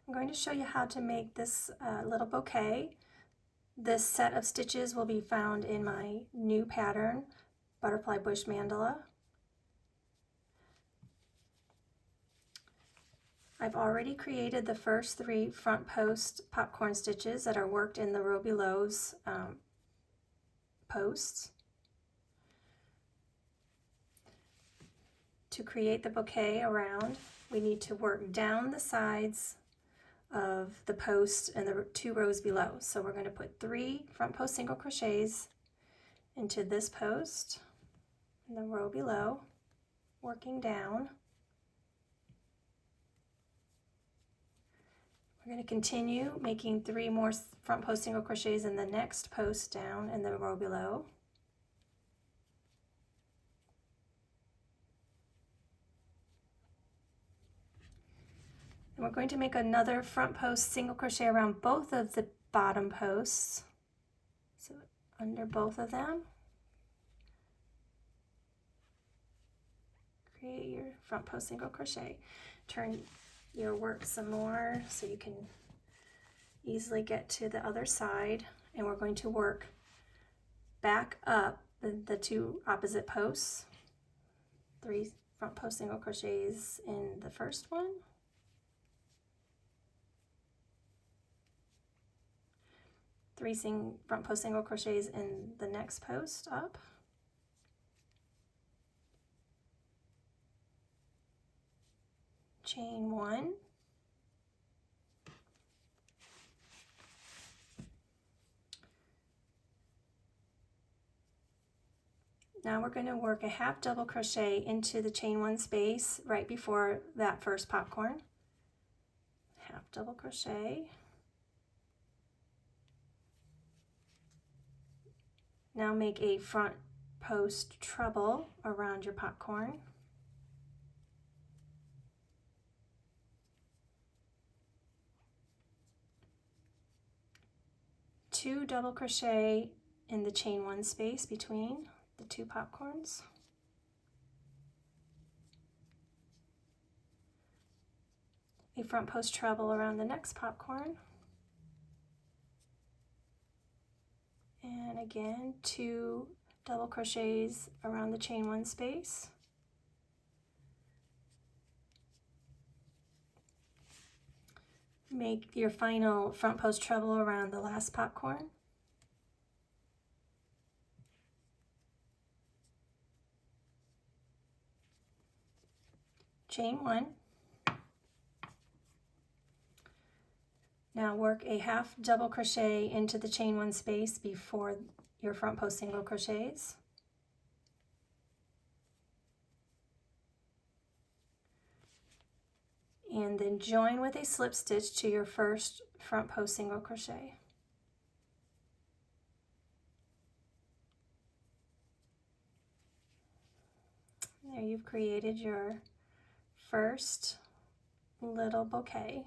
I'm going to show you how to make this little bouquet. This set of stitches will be found in my new pattern, Butterfly Bush Mandala. I've already created the first 3 front post popcorn stitches that are worked in the row below's posts. To create the bouquet around, we need to work down the sides of the post and the 2 rows below. So we're going to put 3 front post single crochets into this post in the row below, working down. We're going to continue making 3 more front post single crochets in the next post down in the row below. And we're going to make another front post single crochet around both of the bottom posts. So under both of them, create your front post single crochet. Turn your work some more so you can easily get to the other side, and we're going to work back up the 2 opposite posts. 3 front post single crochets in the first one, 3 front post single crochets in the next post up, chain 1, now we're going to work a half double crochet into the chain 1 space right before that first popcorn. Half double crochet. Now make a front post treble around your popcorn. Two double crochet in the chain 1 space between the 2 popcorns. A front post treble around the next popcorn. And again, 2 double crochets around the chain 1 space. Make your final front post treble around the last popcorn. Chain 1. Now work a half double crochet into the chain 1 space before your front post single crochets. And then join with a slip stitch to your first front post single crochet. There you've created your first little bouquet.